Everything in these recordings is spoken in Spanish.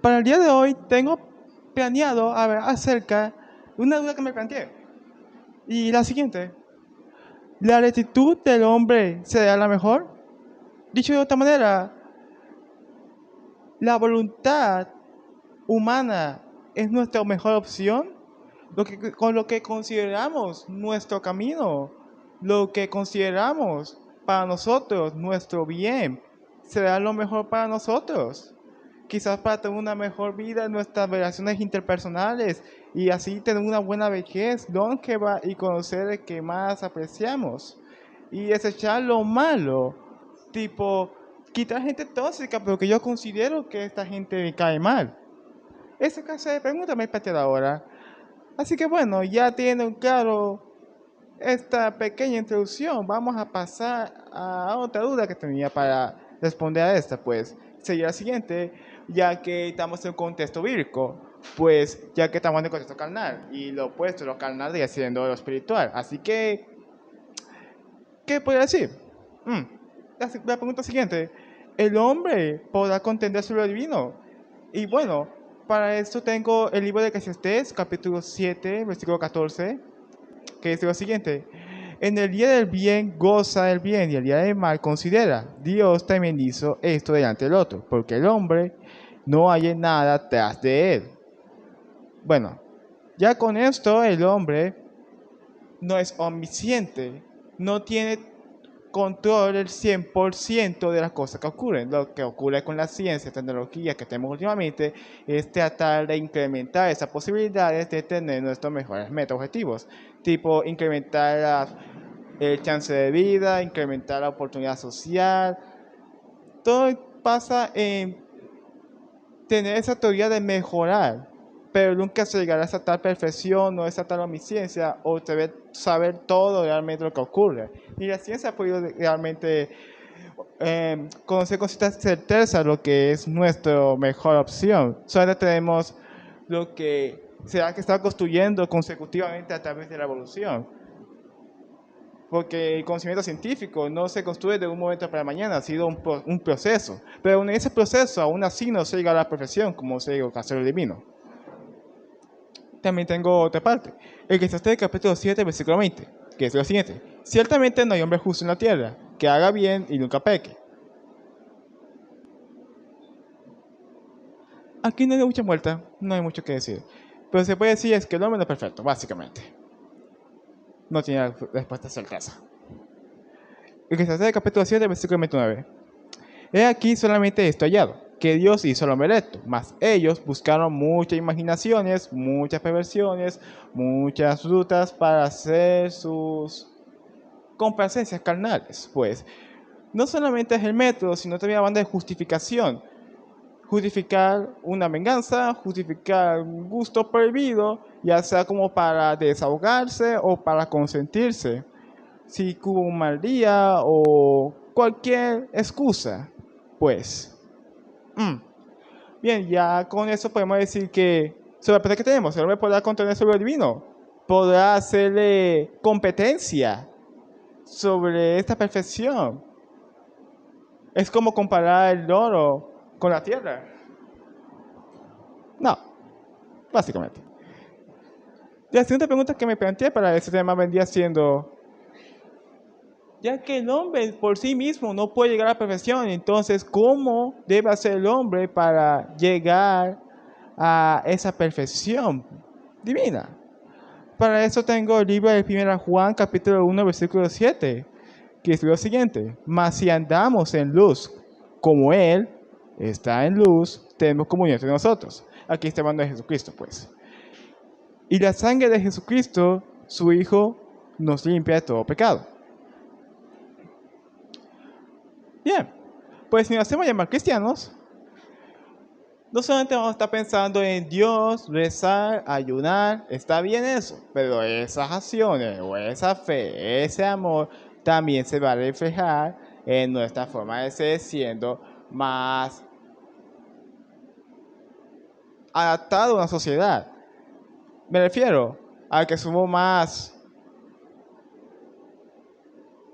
Para el día de hoy tengo planeado hablar acerca de una duda que me planteé. Y la siguiente, ¿la rectitud del hombre será la mejor? Dicho de otra manera, ¿la voluntad humana es nuestra mejor opción? Con lo que consideramos nuestro camino, lo que consideramos para nosotros nuestro bien, será lo mejor para nosotros. Quizás para tener una mejor vida en nuestras relaciones interpersonales y así tener una buena vejez, longeva y conocer el que más apreciamos. Y desechar lo malo, tipo quitar gente tóxica, pero que yo considero que esta gente me cae mal. Esa clase de preguntas me he planteado ahora. Así que bueno, ya tienen claro esta pequeña introducción, vamos a pasar a otra duda que tenía para responder a esta, pues sería la siguiente, ya que estamos en un contexto bíblico, pues ya que estamos en el contexto carnal, y lo opuesto, lo carnal sigue siendo lo espiritual, así que, ¿qué puedo decir? La pregunta siguiente, ¿el hombre podrá contender sobre lo divino? Y bueno, para esto tengo el libro de Eclesiastés, capítulo 7, versículo 14, que dice lo siguiente: en el día del bien goza del bien y el día del mal considera. Dios también hizo esto delante del otro, porque el hombre no haya nada tras de él. Bueno, ya con esto el hombre no es omnisciente, no tiene control del 100% de las cosas que ocurren. Lo que ocurre con la ciencia y tecnología que tenemos últimamente es tratar de incrementar esas posibilidades de tener nuestros mejores metas objetivos, tipo incrementar el chance de vida, incrementar la oportunidad social. Todo pasa en tener esa teoría de mejorar, pero nunca se llegará a esa tal perfección o esa tal omnisciencia o saber todo realmente lo que ocurre. Ni la ciencia ha podido realmente conocer con cierta certeza lo que es nuestra mejor opción. Solo tenemos lo que será que está construyendo consecutivamente a través de la evolución. Porque el conocimiento científico no se construye de un momento para mañana, ha sido un proceso. Pero en ese proceso aún así no se llega a la perfección como se llega a hacer el divino. También tengo otra parte. El que está en el capítulo 7, versículo 20, que es lo siguiente: ciertamente no hay hombre justo en la tierra, que haga bien y nunca peque. Aquí no hay mucha vuelta, no hay mucho que decir. Pero se puede decir es que el hombre no es perfecto, básicamente. No tiene respuesta certeza. El que está en el capítulo 7, versículo 29. He aquí solamente esto hallado, que Dios hizo al hombre recto, mas ellos buscaron muchas imaginaciones, muchas perversiones, muchas rutas para hacer sus complacencias carnales. Pues no solamente es el método, sino también la banda de justificación. Justificar una venganza, justificar un gusto prohibido, ya sea como para desahogarse o para consentirse. Si hubo un mal día o cualquier excusa, pues. Bien, ya con eso podemos decir que sobre la persona que tenemos, el hombre podrá contener sobre lo divino, podrá hacerle competencia sobre esta perfección. Es como comparar el oro con la tierra. No, básicamente. La siguiente pregunta que me planteé para este tema vendría siendo: ya que el hombre por sí mismo no puede llegar a la perfección, entonces, ¿cómo debe hacer el hombre para llegar a esa perfección divina? Para eso tengo el libro de 1 Juan, capítulo 1, versículo 7, que es lo siguiente: mas si andamos en luz, como Él está en luz, tenemos comunión entre nosotros. Aquí está hablando de Jesucristo, pues. Y la sangre de Jesucristo, su Hijo, nos limpia de todo pecado. Bien, pues si nos hacemos llamar cristianos, no solamente vamos a estar pensando en Dios, rezar, ayunar, está bien eso, pero esas acciones o esa fe, ese amor, también se va a reflejar en nuestra forma de ser, siendo más adaptado a una sociedad. Me refiero a que somos más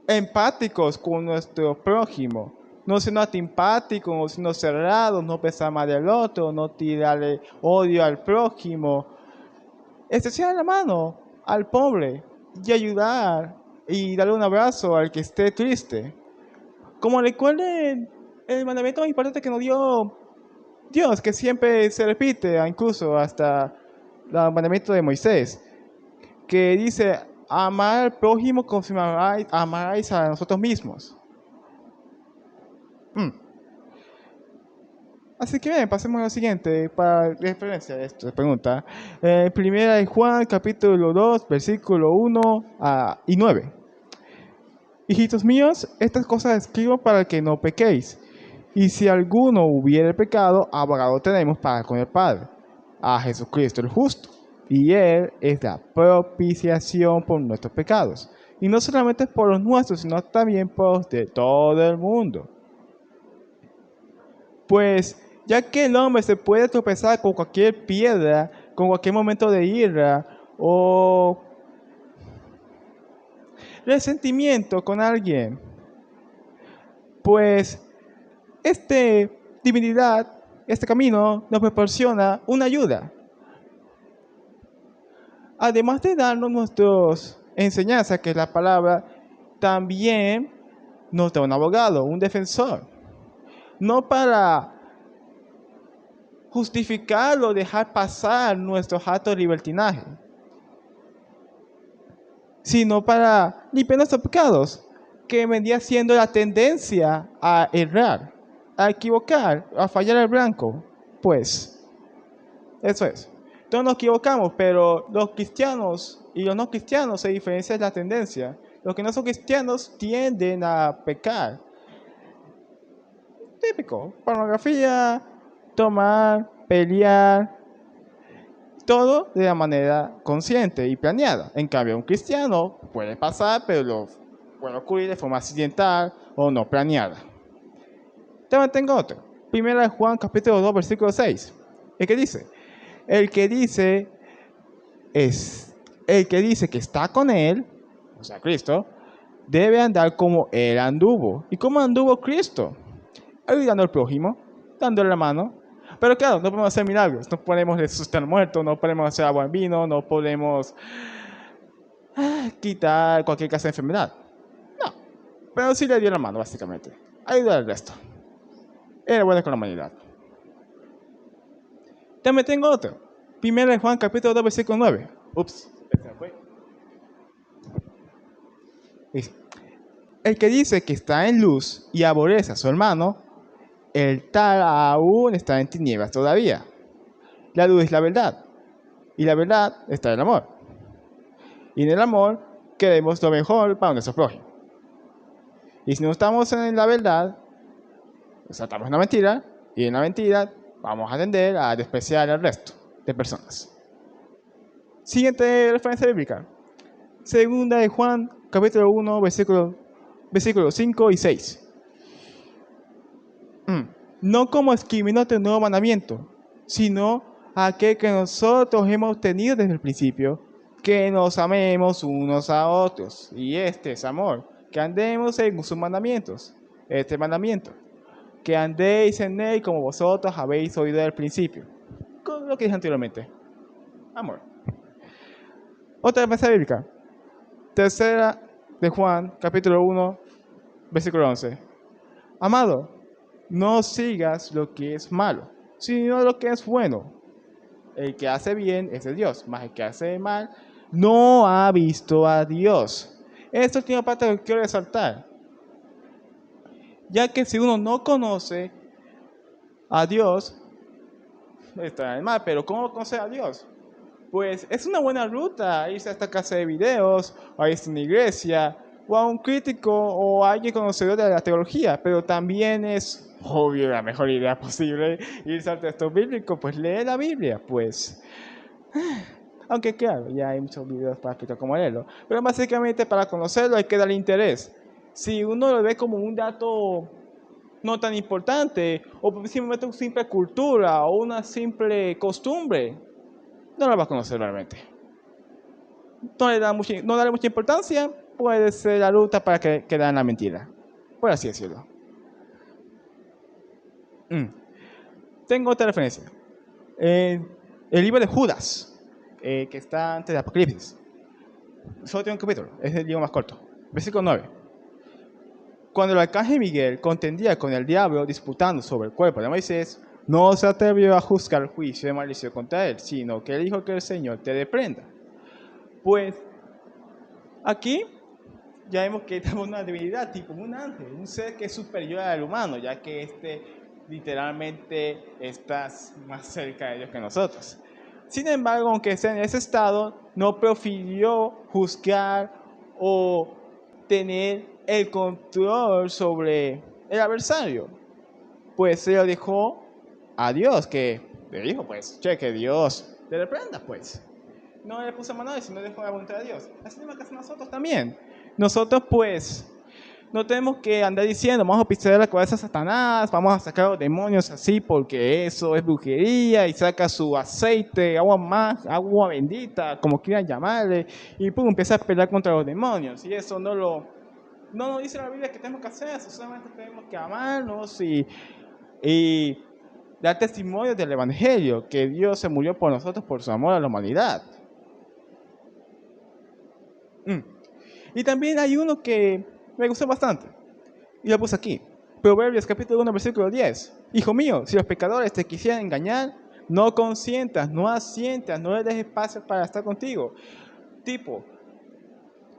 empáticos con nuestro prójimo, no siendo antipático, no siendo cerrado, no pensar mal del otro, no tirarle odio al prójimo. Extender la mano al pobre y ayudar y darle un abrazo al que esté triste. Como recuerden el mandamiento más importante que nos dio Dios, que siempre se repite, incluso hasta el mandamiento de Moisés, que dice, amar al prójimo como si amarais a nosotros mismos. Así que bien, pasemos a lo siguiente, para referencia a esto, pregunta. Primera de Juan, capítulo 2, versículo 1 y 9. Hijitos míos, estas cosas escribo para que no pequéis. Y si alguno hubiere pecado, abogado tenemos para con el Padre, a Jesucristo el justo. Y Él es la propiciación por nuestros pecados. Y no solamente por los nuestros, sino también por los de todo el mundo. Pues, ya que el hombre se puede tropezar con cualquier piedra, con cualquier momento de ira o resentimiento con alguien, pues esta divinidad, este camino nos proporciona una ayuda. Además de darnos nuestras enseñanzas, que es la palabra, también nos da un abogado, un defensor. No para justificar o dejar pasar nuestros actos de libertinaje, sino para limpiar nuestros pecados, que vendría siendo la tendencia a errar, a equivocar, a fallar el blanco. Pues, eso es. Todos nos equivocamos, pero los cristianos y los no cristianos se diferencian la tendencia. Los que no son cristianos tienden a pecar. Típico, pornografía, tomar, pelear, todo de la manera consciente y planeada. En cambio, un cristiano puede pasar, pero puede ocurrir de forma accidental o no planeada. También tengo otro. Primera de Juan, capítulo 2, versículo 6. El que dice que está con Él, o sea, Cristo, debe andar como Él anduvo. ¿Y cómo anduvo Cristo? Ayudando al prójimo, dándole la mano. Pero claro, no podemos hacer milagros, no podemos resucitar muertos, no podemos hacer agua en vino, no podemos quitar cualquier clase de enfermedad. No, pero sí le dio la mano, básicamente. Ayudar al resto. Era bueno con la humanidad. También tengo otro. Primera de Juan, capítulo 2, versículo 9. Dice, el que dice que está en luz y aborrece a su hermano, el tal aún está en tinieblas todavía. La luz es la verdad, y la verdad está en el amor. Y en el amor queremos lo mejor para nuestro prójimo. Y si no estamos en la verdad, estamos en la mentira, y en la mentira vamos a tender a despreciar al resto de personas. Siguiente referencia bíblica. Segunda de Juan, capítulo 1, versículos 5 y 6. No como escribiéndote un nuevo mandamiento, sino aquel que nosotros hemos tenido desde el principio, que nos amemos unos a otros. Y este es amor, que andemos según sus mandamientos. Este mandamiento, que andéis en él como vosotros habéis oído desde el principio. Con lo que dije anteriormente. Amor. Otra referencia bíblica. Tercera de Juan, capítulo 1, versículo 11. Amado, no sigas lo que es malo, sino lo que es bueno. El que hace bien es de Dios, mas el que hace mal no ha visto a Dios. Esta última parte que quiero resaltar, ya que si uno no conoce a Dios, está en el mal, pero ¿cómo conocer a Dios? Pues es una buena ruta irse a esta casa de videos, o a irse a una iglesia, o a un crítico, o a alguien conocedor de la teología, pero también es obvio la mejor idea posible irse al texto bíblico, pues lee la Biblia, pues. Aunque claro, ya hay muchos videos para explicar cómo leerlo, pero básicamente para conocerlo hay que darle interés. Si uno lo ve como un dato no tan importante, o simplemente una simple cultura, o una simple costumbre, no lo va a conocer realmente. No darle mucha importancia, puede ser la ruta para quedar en la mentira, por así decirlo. Mm. Tengo otra referencia. El libro de Judas, que está antes de Apocalipsis. Solo tiene un capítulo, es el libro más corto. Versículo 9. Cuando el arcángel Miguel contendía con el diablo disputando sobre el cuerpo de Moisés, no se atrevió a juzgar el juicio de maldición contra él, sino que dijo que el Señor te reprenda. Pues aquí ya vemos que tenemos una divinidad, tipo un ángel, un ser que es superior al humano, ya que literalmente está más cerca de Dios que nosotros. Sin embargo, aunque esté en ese estado, no prefirió juzgar o tener el control sobre el adversario, pues se lo dejó a Dios, que le dijo, pues, che, que Dios te reprenda, pues. No le puso mano, sino dejó la voluntad de Dios. Así mismo que hacemos nosotros también. Nosotros, pues, no tenemos que andar diciendo, vamos a pisar la cabeza a Satanás, vamos a sacar a los demonios así, porque eso es brujería, y saca su aceite, agua bendita, como quieran llamarle, y pum, empieza a pelear contra los demonios. Y eso no nos dice la Biblia que tenemos que hacer eso, solamente tenemos que amarnos y dar testimonio del Evangelio, que Dios se murió por nosotros por su amor a la humanidad. Y también hay uno que me gustó bastante, y lo puse aquí. Proverbios capítulo 1, versículo 10. Hijo mío, si los pecadores te quisieran engañar, no consientas, no asientas, no les dejes espacio para estar contigo. Tipo,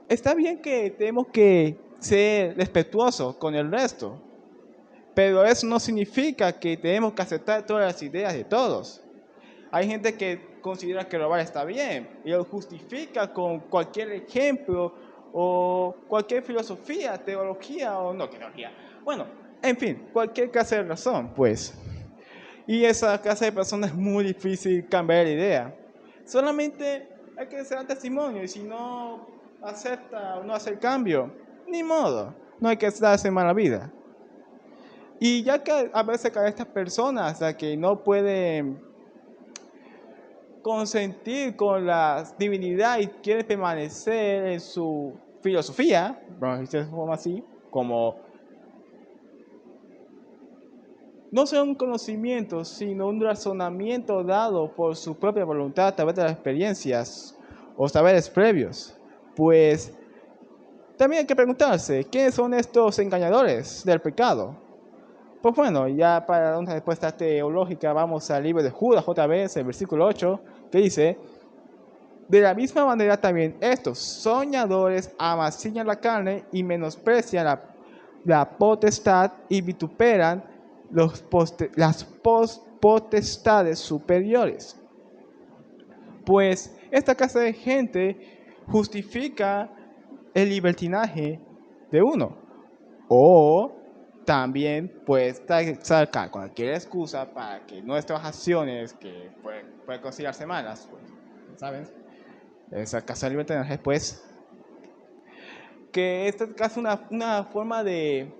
está bien que tenemos que ser respetuosos con el resto, pero eso no significa que tenemos que aceptar todas las ideas de todos. Hay gente que considera que robar está bien y lo justifica con cualquier ejemplo o cualquier filosofía, teología o no teología. Bueno, en fin, cualquier clase de razón, pues. Y esa clase de personas es muy difícil cambiar de idea. Solamente hay que hacer testimonio y si no acepta o no hace el cambio, ni modo, no hay que darse mala vida. Y ya que a veces cae estas personas a que no pueden consentir con la divinidad y quieren permanecer en su filosofía, vamos a decir así, como no sea un conocimiento, sino un razonamiento dado por su propia voluntad a través de las experiencias o saberes previos, pues también hay que preguntarse, ¿quiénes son estos engañadores del pecado? Pues bueno, ya para una respuesta teológica vamos al libro de Judas otra vez, el versículo 8, que dice: de la misma manera también estos soñadores amasillan la carne y menosprecian la potestad y vituperan las potestades superiores. Pues esta clase de gente justifica el libertinaje de uno. O también pues sacar cualquier excusa para que nuestras acciones, que pueden considerarse malas, pues, ¿sabes? Esa casa de libertinaje, pues, que esta es casi una forma de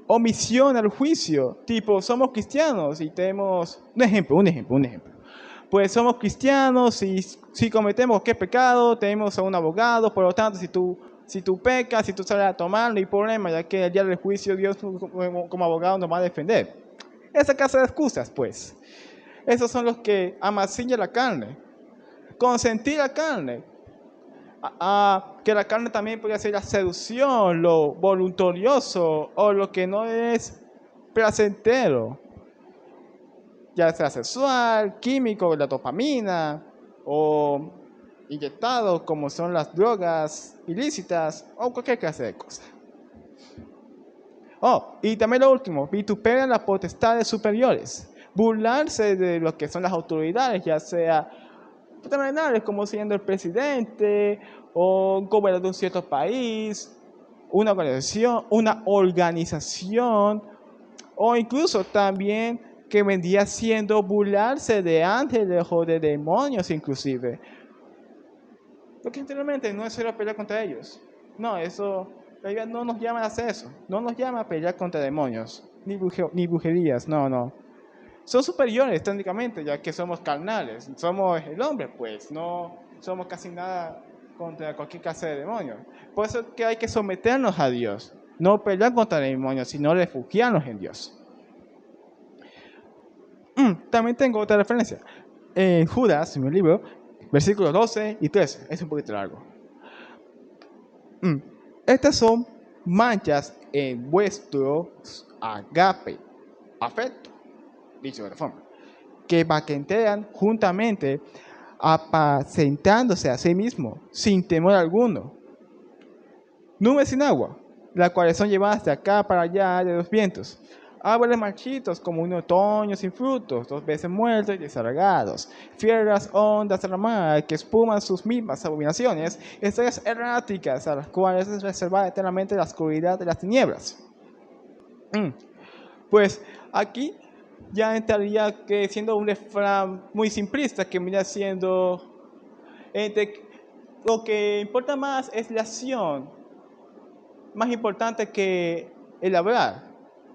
omisión al juicio. Tipo, somos cristianos y tenemos un ejemplo. Pues somos cristianos y si cometemos cualquier pecado, tenemos a un abogado, por lo tanto, si tú pecas, si tú sales a tomar, no hay problema, ya que el día del juicio Dios como abogado nos va a defender. Esa clase de excusas, pues. Esos son los que amasillan la carne. Consentir la carne. Que la carne también podría ser la seducción, lo voluntarioso o lo que no es placentero, ya sea sexual, químico, la dopamina, o inyectado como son las drogas ilícitas o cualquier clase de cosa. Y también lo último, vituperan las potestades superiores, burlarse de lo que son las autoridades, ya sea terminales como siendo el presidente o un gobernador de un cierto país, una organización o incluso también que vendría siendo burlarse de ángeles o de demonios inclusive. Lo que anteriormente no es solo pelear contra ellos. No, eso, la Biblia no nos llama a hacer eso. No nos llama a pelear contra demonios, ni brujerías, no. Son superiores técnicamente, ya que somos carnales. Somos el hombre, pues, no somos casi nada contra cualquier clase de demonio. Por eso es que hay que someternos a Dios. no pelear contra el demonio, sino refugiarnos en Dios. También tengo otra referencia. En Judas, en mi libro, versículos 12 y 13. Es un poquito largo. Estas son manchas en vuestro agape, afecto, dicho de otra forma, que paquetean juntamente, apacentándose a sí mismo, sin temor alguno. Nubes sin agua, las cuales son llevadas de acá para allá de los vientos. Árboles marchitos como un otoño sin frutos, 2 veces muertos y desarraigados. Fieras ondas de la mar que espuman sus mismas abominaciones. Estrellas erráticas a las cuales es reservada eternamente la oscuridad de las tinieblas. Pues aquí ya entraría que siendo un refrán muy simplista que mira siendo lo que importa más es la acción, más importante que el hablar.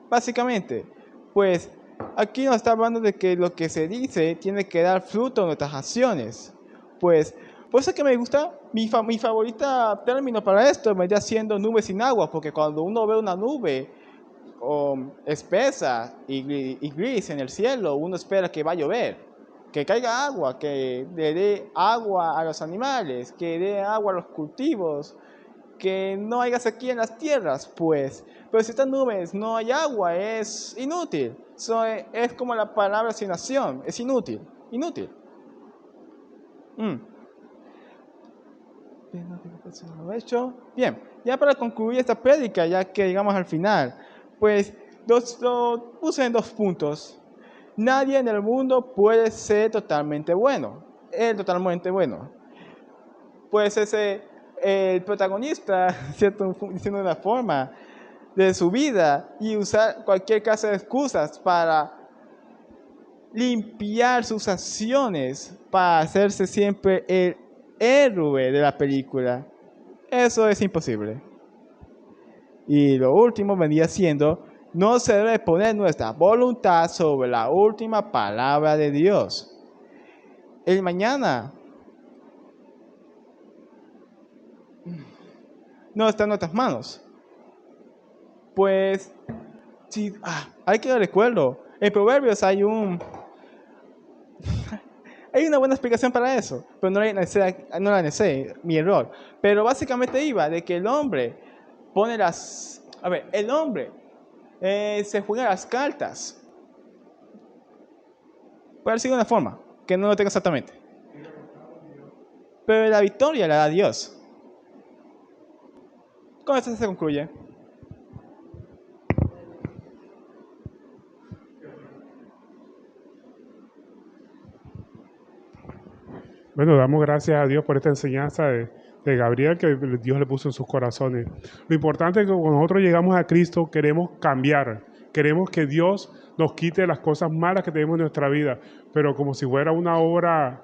Básicamente, pues aquí nos está hablando de que lo que se dice tiene que dar fruto a nuestras acciones. Pues, por eso que me gusta, mi favorita término para esto vendría siendo nube sin agua, porque cuando uno ve una nube espesa y gris en el cielo, uno espera que va a llover, que caiga agua, que le dé agua a los animales, que dé agua a los cultivos, que no haya sequía en las tierras, pues. Pero si estas nubes no hay agua, es inútil. Es como la palabra sin acción, es inútil. Bien, ya para concluir esta prédica, ya que llegamos al final, pues lo puse en 2 puntos. Nadie en el mundo puede ser totalmente bueno. Totalmente bueno. Pues el protagonista, ¿cierto? Diciendo una forma de su vida y usar cualquier clase de excusas para limpiar sus acciones, para hacerse siempre el héroe de la película. Eso es imposible. Y lo último vendría siendo, no se debe poner nuestra voluntad sobre la última palabra de Dios. El mañana no está en nuestras manos. Pues, sí, hay que recuerdo. En Proverbios hay una buena explicación para eso, pero no la necesité, mi error. Pero básicamente iba de que el hombre el hombre se juega las cartas. Por decirlo de una forma, que no lo tengo exactamente. Pero la victoria la da Dios. Con esto se concluye. Bueno, damos gracias a Dios por esta enseñanza de Gabriel que Dios le puso en sus corazones. Lo importante es que cuando nosotros llegamos a Cristo queremos cambiar, queremos que Dios nos quite las cosas malas que tenemos en nuestra vida, pero como si fuera una obra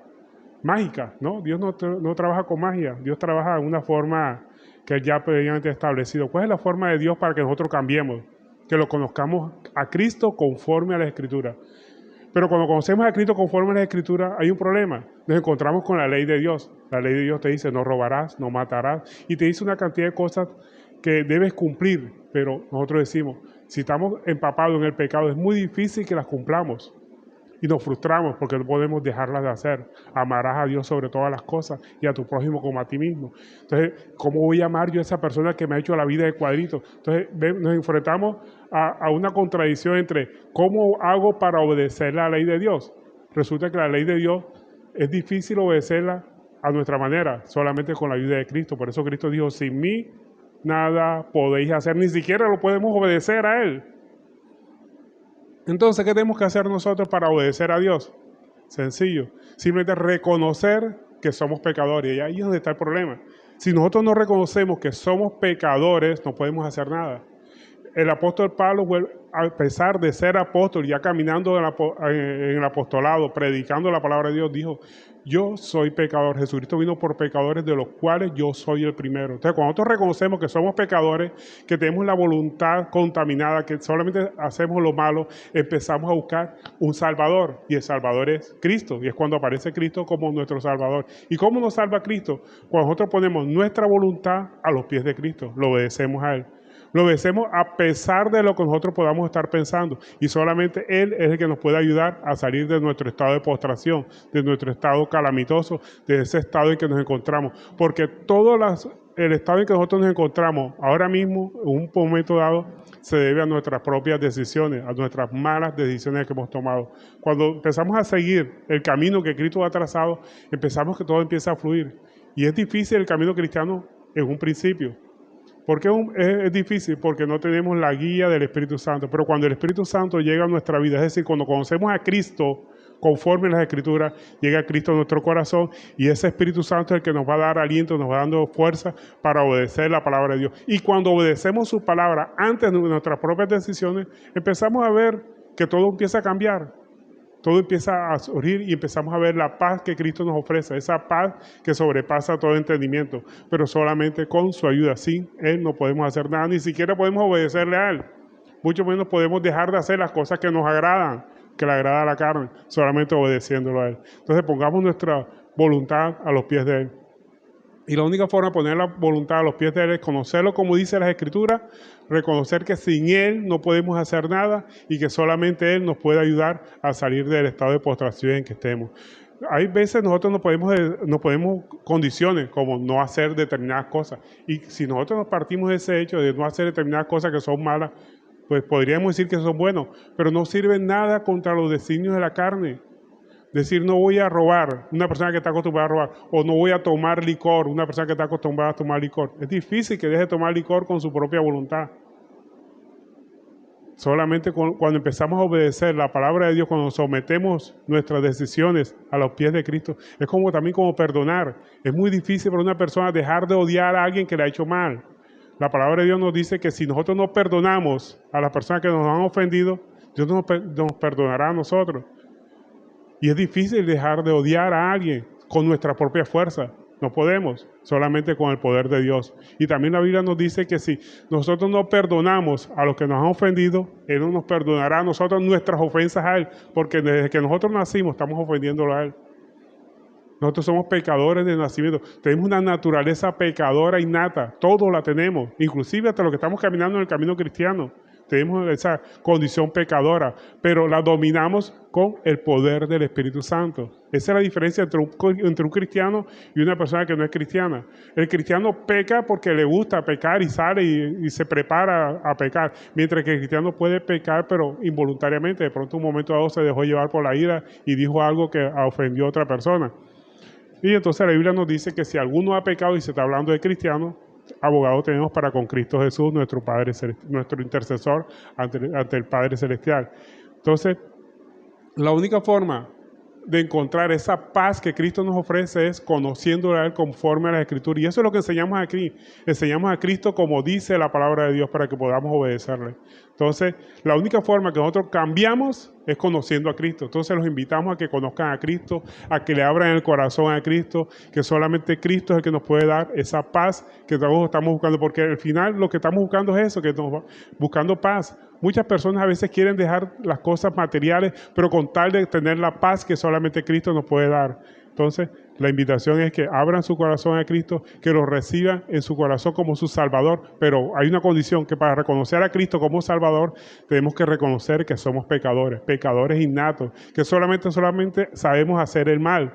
mágica, ¿no? Dios no trabaja con magia, Dios trabaja de una forma que Él ya previamente establecido. ¿Cuál es la forma de Dios para que nosotros cambiemos? Que lo conozcamos a Cristo conforme a la Escritura. Pero cuando conocemos a Cristo conforme a la Escritura, hay un problema. Nos encontramos con la ley de Dios. La ley de Dios te dice, no robarás, no matarás, y te dice una cantidad de cosas que debes cumplir. Pero nosotros decimos, si estamos empapados en el pecado, es muy difícil que las cumplamos. Y nos frustramos porque no podemos dejarlas de hacer. Amarás a Dios sobre todas las cosas y a tu prójimo como a ti mismo. Entonces, ¿cómo voy a amar yo a esa persona que me ha hecho la vida de cuadrito? Entonces, nos enfrentamos a una contradicción entre cómo hago para obedecer la ley de Dios. Resulta que la ley de Dios es difícil obedecerla a nuestra manera, solamente con la ayuda de Cristo. Por eso Cristo dijo, sin mí nada podéis hacer, ni siquiera lo podemos obedecer a Él. Entonces, ¿qué tenemos que hacer nosotros para obedecer a Dios? Sencillo, simplemente reconocer que somos pecadores. Y ahí es donde está el problema. Si nosotros no reconocemos que somos pecadores, no podemos hacer nada. El apóstol Pablo, a pesar de ser apóstol, ya caminando en el apostolado, predicando la palabra de Dios, dijo, yo soy pecador. Jesucristo vino por pecadores, de los cuales yo soy el primero. Entonces, cuando nosotros reconocemos que somos pecadores, que tenemos la voluntad contaminada, que solamente hacemos lo malo, empezamos a buscar un Salvador. Y el Salvador es Cristo. Y es cuando aparece Cristo como nuestro Salvador. ¿Y cómo nos salva Cristo? Cuando nosotros ponemos nuestra voluntad a los pies de Cristo, lo obedecemos a Él. Lo obedecemos a pesar de lo que nosotros podamos estar pensando. Y solamente Él es el que nos puede ayudar a salir de nuestro estado de postración, de nuestro estado calamitoso, de ese estado en que nos encontramos. Porque el estado en que nosotros nos encontramos ahora mismo, en un momento dado, se debe a nuestras propias decisiones, a nuestras malas decisiones que hemos tomado. Cuando empezamos a seguir el camino que Cristo ha trazado, empezamos que todo empieza a fluir. Y es difícil el camino cristiano en un principio. ¿Por qué es difícil? Porque no tenemos la guía del Espíritu Santo. Pero cuando el Espíritu Santo llega a nuestra vida, es decir, cuando conocemos a Cristo, conforme a las Escrituras, llega Cristo a nuestro corazón y ese Espíritu Santo es el que nos va a dar aliento, nos va dando fuerza para obedecer la palabra de Dios. Y cuando obedecemos su palabra antes de nuestras propias decisiones, empezamos a ver que todo empieza a cambiar. Todo empieza a surgir y empezamos a ver la paz que Cristo nos ofrece, esa paz que sobrepasa todo entendimiento, pero solamente con su ayuda. Sin Él no podemos hacer nada, ni siquiera podemos obedecerle a Él. Mucho menos podemos dejar de hacer las cosas que nos agradan, que le agrada a la carne, solamente obedeciéndolo a Él. Entonces pongamos nuestra voluntad a los pies de Él. Y la única forma de poner la voluntad a los pies de Él es conocerlo como dice las Escrituras, reconocer que sin Él no podemos hacer nada y que solamente Él nos puede ayudar a salir del estado de postración en que estemos. Hay veces nosotros nos ponemos condiciones como no hacer determinadas cosas. Y si nosotros nos partimos de ese hecho de no hacer determinadas cosas que son malas, pues podríamos decir que son buenos, pero no sirven nada contra los designios de la carne. Decir, no voy a robar, una persona que está acostumbrada a robar, o no voy a tomar licor, una persona que está acostumbrada a tomar licor. Es difícil que deje de tomar licor con su propia voluntad. Solamente cuando empezamos a obedecer la palabra de Dios, cuando sometemos nuestras decisiones a los pies de Cristo, es también como perdonar. Es muy difícil para una persona dejar de odiar a alguien que le ha hecho mal. La palabra de Dios nos dice que si nosotros no perdonamos a las personas que nos han ofendido, Dios nos perdonará a nosotros. Y es difícil dejar de odiar a alguien con nuestra propia fuerza. No podemos, solamente con el poder de Dios. Y también la Biblia nos dice que si nosotros no perdonamos a los que nos han ofendido, Él no nos perdonará a nosotros nuestras ofensas a Él, porque desde que nosotros nacimos estamos ofendiéndolo a Él. Nosotros somos pecadores de nacimiento. Tenemos una naturaleza pecadora innata. Todos la tenemos, inclusive hasta los que estamos caminando en el camino cristiano. Tenemos esa condición pecadora, pero la dominamos con el poder del Espíritu Santo. Esa es la diferencia entre un cristiano y una persona que no es cristiana. El cristiano peca porque le gusta pecar y sale y se prepara a pecar, mientras que el cristiano puede pecar, pero involuntariamente. De pronto, un momento dado se dejó llevar por la ira y dijo algo que ofendió a otra persona. Y entonces la Biblia nos dice que si alguno ha pecado, y se está hablando de cristianos, abogado tenemos para con Cristo Jesús, nuestro Padre, nuestro intercesor ante el Padre Celestial. Entonces, la única forma de encontrar esa paz que Cristo nos ofrece es conociéndole a Él conforme a la Escritura. Y eso es lo que enseñamos aquí. Enseñamos a Cristo como dice la palabra de Dios para que podamos obedecerle. Entonces, la única forma que nosotros cambiamos es conociendo a Cristo. Entonces, los invitamos a que conozcan a Cristo, a que le abran el corazón a Cristo, que solamente Cristo es el que nos puede dar esa paz que todos estamos buscando. Porque al final lo que estamos buscando es eso, que estamos buscando paz. Muchas personas a veces quieren dejar las cosas materiales, pero con tal de tener la paz que solamente Cristo nos puede dar. Entonces, la invitación es que abran su corazón a Cristo, que lo reciban en su corazón como su Salvador. Pero hay una condición, que para reconocer a Cristo como Salvador, tenemos que reconocer que somos pecadores innatos, que solamente sabemos hacer el mal.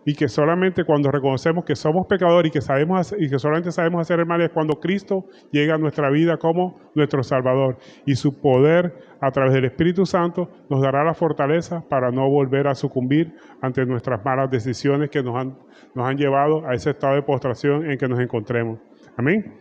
Y que solamente cuando reconocemos que somos pecadores y que solamente sabemos hacer el mal es cuando Cristo llega a nuestra vida como nuestro Salvador. Y su poder a través del Espíritu Santo nos dará la fortaleza para no volver a sucumbir ante nuestras malas decisiones que nos han llevado a ese estado de postración en que nos encontremos. Amén.